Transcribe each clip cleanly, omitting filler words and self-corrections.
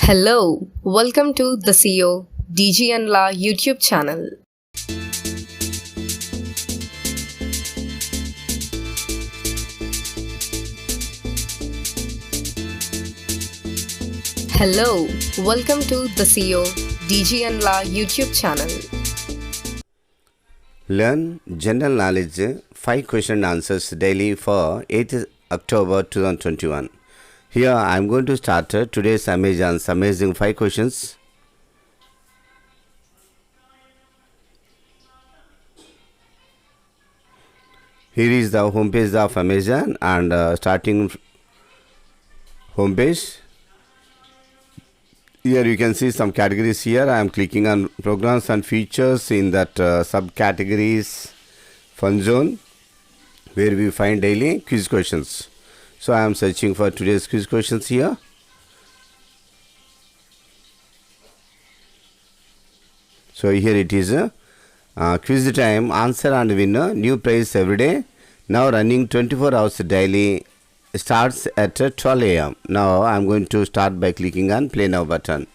Hello, welcome to the CEO DG and La YouTube channel. Hello, welcome to the CEO DG and La YouTube channel. Learn general knowledge 5 question answers daily for 8th October 2021. Here I am going to start today's amazing 5 questions. Here is the homepage of Amazon and starting homepage. Here you can see some categories here. I am clicking on programs and features in that subcategories fun zone where we find daily quiz questions. So I am searching for today's quiz questions here. So here it is quiz time, answer and win new prize every day. Now running 24 hours daily, starts at 12 a.m. Now I am going to start by clicking on play now button.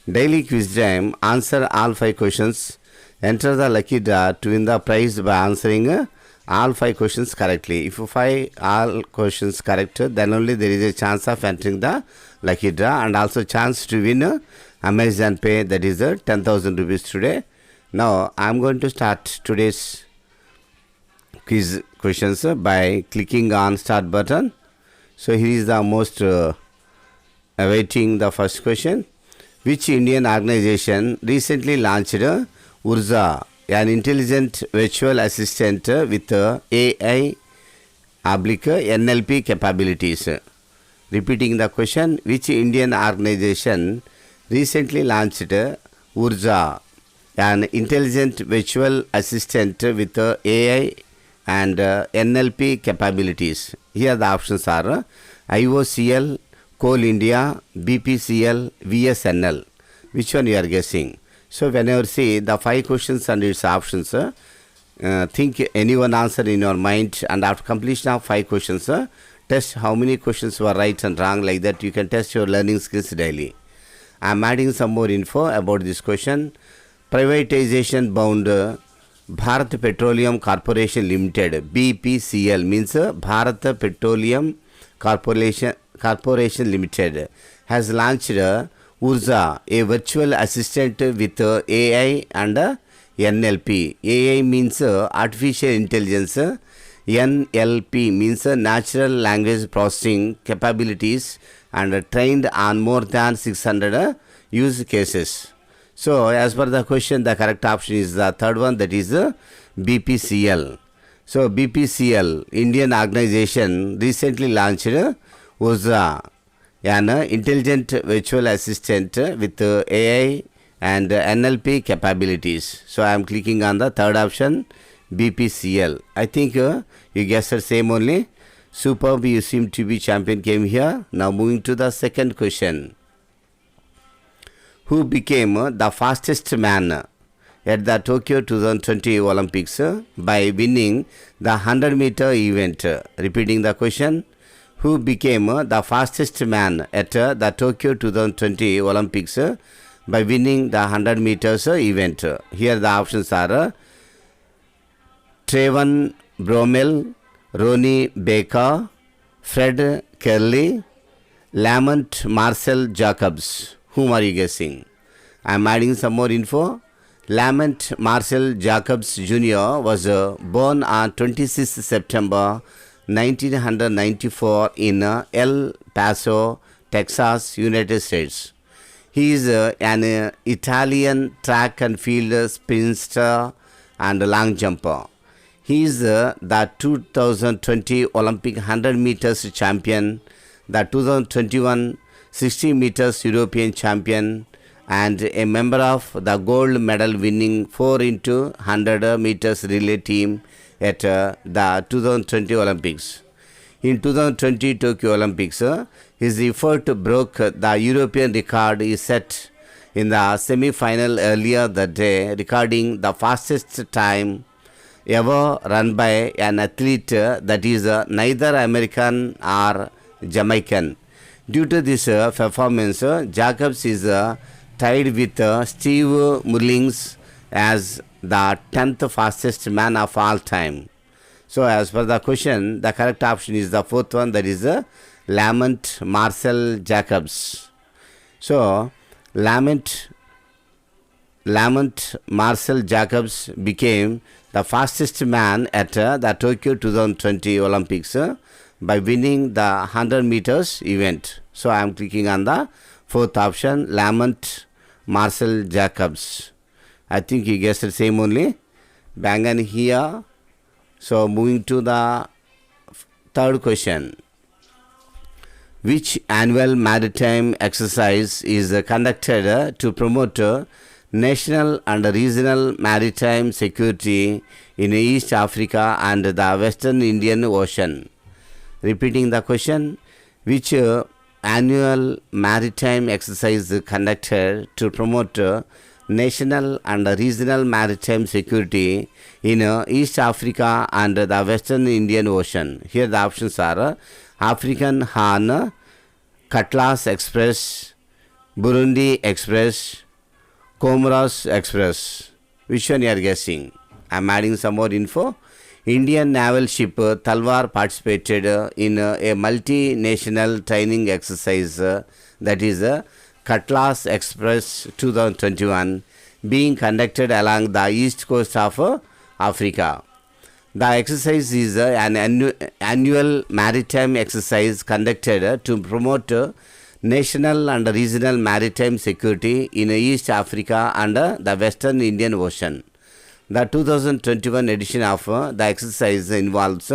Daily quiz time, answer all 5 questions. Enter the lucky draw to win the prize by answering all 5 questions correctly. If you find all questions correct, then only there is a chance of entering the lucky draw and also chance to win Amazon Pay, that is 10,000 rupees today. Now I am going to start today's quiz questions by clicking on start button. So here is the most awaiting the first question. Which Indian organization recently launched Urza, an intelligent virtual assistant with AI NLP capabilities? Repeating the question, which Indian organization recently launched Urza, an intelligent virtual assistant with AI and NLP capabilities? Here the options are IOCL, Coal India, BPCL, VSNL. Which one you are guessing? So whenever see the 5 questions and its options, think any one answer in your mind, and after completion of 5 questions, test how many questions were right and wrong. Like that you can test your learning skills daily. I am adding some more info about this question. Privatization bound Bharat Petroleum Corporation Limited, BPCL means Bharat Petroleum Corporation Limited, has launched Urza, a virtual assistant with AI and NLP. AI means artificial intelligence, NLP means natural language processing capabilities, and trained on more than 600 use cases. So as per the question, the correct option is the third one, that is BPCL. So BPCL, Indian organization, recently launched Urza, an intelligent virtual assistant with AI and NLP capabilities. So I am clicking on the third option, BPCL. I think you guessed the same only. Superb, you seem to be champion came here. Now moving to the second question. Who became the fastest man at the Tokyo 2020 Olympics by winning the 100-meter event? Repeating the question. Who became the fastest man at the Tokyo 2020 Olympics by winning the 100 meters event? Here the options are Trayvon Bromell, Ronnie Baker, Fred Kerley, Lamont Marcel Jacobs. Whom are you guessing? I am adding some more info. Lamont Marcel Jacobs Jr. was born on 26 September 1994 in El Paso, Texas, United States. He is an Italian track and field sprinter and long jumper. He is the 2020 Olympic 100 meters champion, the 2021 60 meters European champion, and a member of the gold medal winning 4 into 100 meters relay team at the 2020 Olympics. In 2020 Tokyo Olympics, his effort broke the European record he set in the semi-final earlier that day, recording the fastest time ever run by an athlete that is neither American or Jamaican. Due to this performance, Jacobs is tied with Steve Mullings as the 10th fastest man of all time. So as per the question, the correct option is the fourth one, that is Lamont Marcel Jacobs. So Lamont Marcel Jacobs became the fastest man at the Tokyo 2020 Olympics by winning the 100 meters event. So I am clicking on the fourth option, Lamont Marcel Jacobs. I think you guessed the same only. Bang on here. So moving to the third question. Which annual maritime exercise is conducted to promote national and regional maritime security in East Africa and the Western Indian Ocean? Repeating the question, which annual maritime exercise is conducted to promote national and regional maritime security in East Africa and the Western Indian Ocean? Here the options are African Horn, Cutlass Express, Burundi Express, Comoros Express. Which one you are guessing? I am adding some more info. Indian naval ship Talwar participated in a multinational training exercise, that is Cutlass Express 2021, being conducted along the east coast of Africa. The exercise is an annual maritime exercise conducted to promote national and regional maritime security in East Africa and the Western Indian Ocean. The 2021 edition of the exercise involves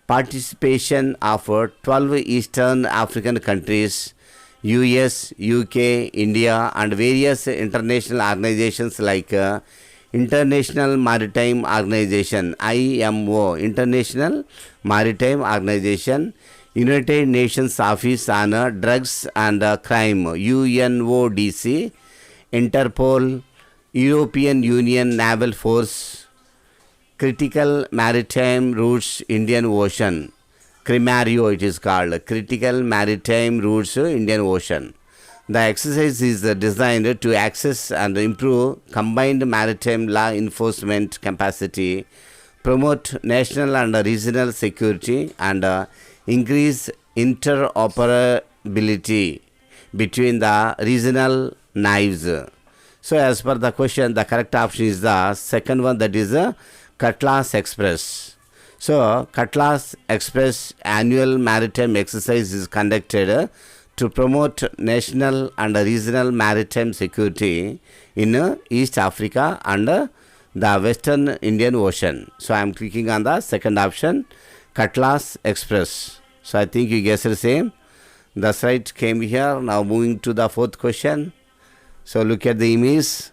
participation of 12 Eastern African countries, US, UK, India, and various international organizations like International Maritime Organization, IMO, International Maritime Organization, United Nations Office on Drugs and Crime, UNODC, Interpol, European Union Naval Force, Critical Maritime Routes Indian Ocean, CRIMARIO it is called, Critical Maritime Routes Indian Ocean. The exercise is designed to access and improve combined maritime law enforcement capacity, promote national and regional security, and increase interoperability between the regional navies. So as per the question, the correct option is the second one, that is Cutlass Express. So Cutlass Express annual maritime exercise is conducted to promote national and regional maritime security in East Africa and the Western Indian Ocean. So I am clicking on the second option, Cutlass Express. So I think you guessed the same. That's right, came here. Now moving to the fourth question. So look at the image.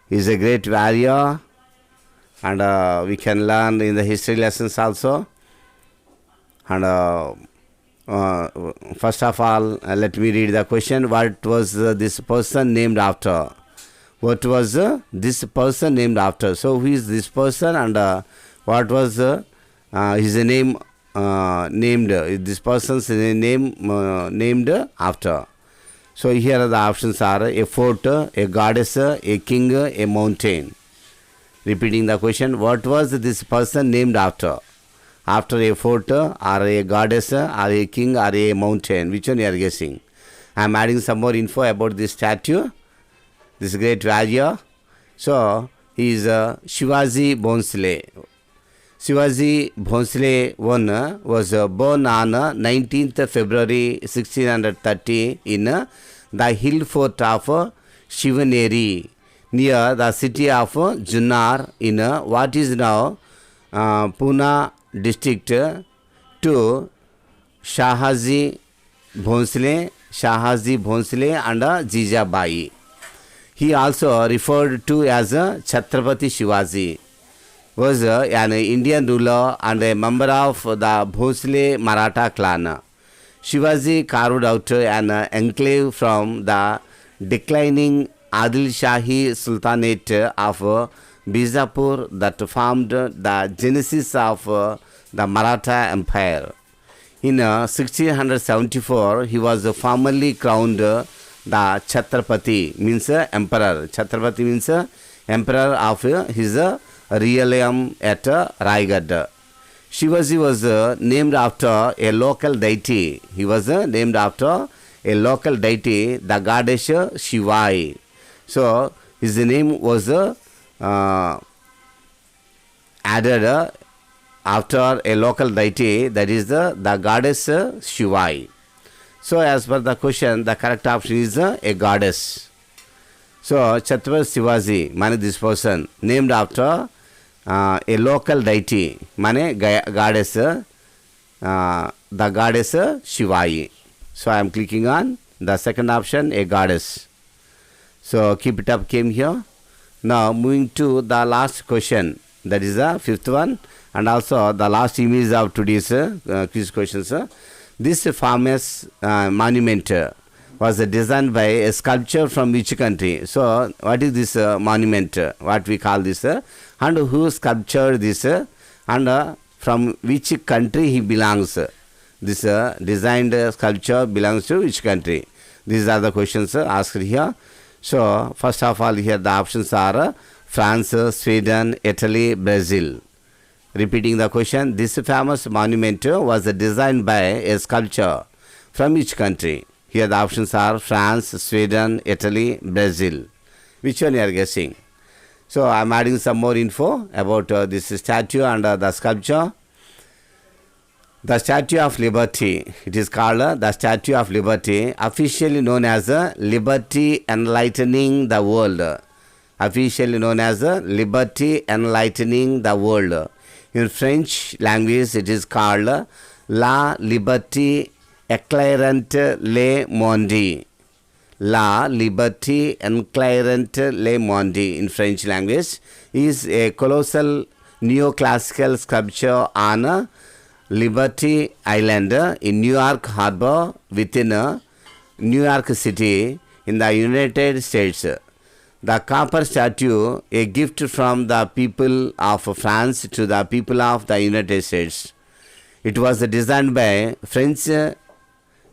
He's a great warrior, and we can learn in the history lessons also. And first of all, let me read the question. What was this person named after? What was this person named after? So who is this person, and what was his name named? This person's name named after. So here are the options are a fort, a goddess, a king, a mountain. Repeating the question, what was this person named after? After a fort, or a goddess, or a king, or a mountain? Which one you are guessing? I am adding some more info about this statue, this great warrior. So he is Shivaji Bhonsle. Shivaji Bhonsle I was born on 19th February 1630 in the hill fort of Shivaneri near the city of Junnar in what is now Pune district to Shahaji Bhonsle and Jijabai. He also referred to as Chhatrapati Shivaji. Was an Indian ruler and a member of the Bhonsle Maratha clan. Shivaji carved out an enclave from the declining Adil Shahi Sultanate of Bijapur that formed the genesis of the Maratha Empire. In 1674, he was formally crowned the Chhatrapati, means emperor. Chhatrapati means emperor of his realm at Raigad. Shivaji was named after a local deity. He was named after a local deity, the goddess Shivai. So his name was added after a local deity, that is the goddess Shivai. So as per the question, the correct option is a goddess. So Chhatrapati Shivaji, mane this person, named after a local deity, mane goddess, the goddess Shivai. So I am clicking on the second option, a goddess. So keep it up came here. Now moving to the last question, that is the fifth one, and also the last image of today's quiz questions. This famous monument was designed by a sculpture from which country? So what is this monument? What we call this? And who sculptured this? And from which country he belongs? This designed sculpture belongs to which country? These are the questions asked here. So first of all, here the options are France, Sweden, Italy, Brazil. Repeating the question, this famous monument was designed by a sculpture from which country? Here the options are France, Sweden, Italy, Brazil. Which one you are guessing? So I am adding some more info about this statue and the sculpture. The Statue of Liberty, it is called the Statue of Liberty, officially known as Liberty Enlightening the World. Officially known as Liberty Enlightening the World. In French language, it is called La Liberté Éclairant le Monde. La Liberté Éclairant le Monde in French language is a colossal neoclassical sculpture on Liberty Island in New York Harbor within New York City in the United States. The copper statue, a gift from the people of France to the people of the United States. It was designed by French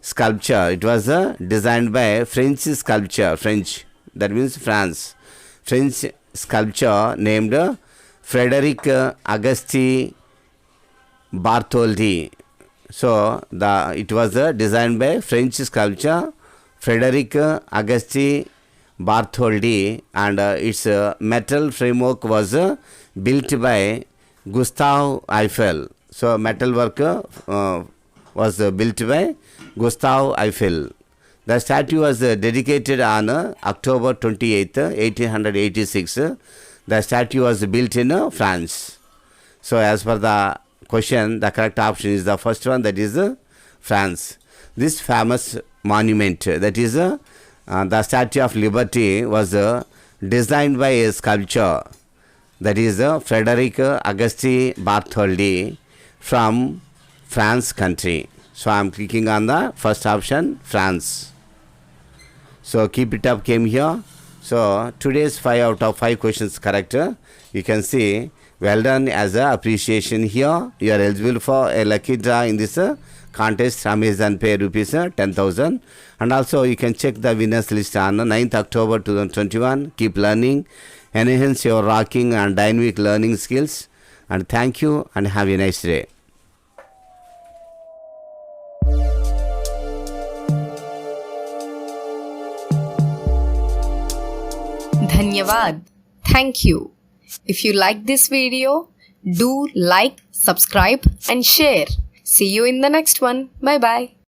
sculpture. It was designed by French sculpture. French, that means France. French sculpture named Frederic Auguste Bartholdi. So it was designed by French sculpture Frederic Auguste Bartholdi, and its metal framework was built by Gustave Eiffel. So metal work was built by Gustave Eiffel. The statue was dedicated on October 28, 1886. The statue was built in France. So as per the question, the correct option is the first one, that is France. This famous monument, that is the Statue of Liberty, was designed by a sculpture, that is Frederic Auguste Bartholdi from France country. So I am clicking on the first option, France. So keep it up came here. So today's 5 out of 5 questions correct. You can see, well done as a appreciation here. You are eligible for a lucky draw in this contest, Amazon Pay rupees 10,000. And also you can check the winners list on 9th October 2021. Keep learning, enhance your rocking and dynamic learning skills. And thank you and have a nice day. Dhanyavad. Thank you. If you like this video, do like, subscribe and share. See you in the next one. Bye bye.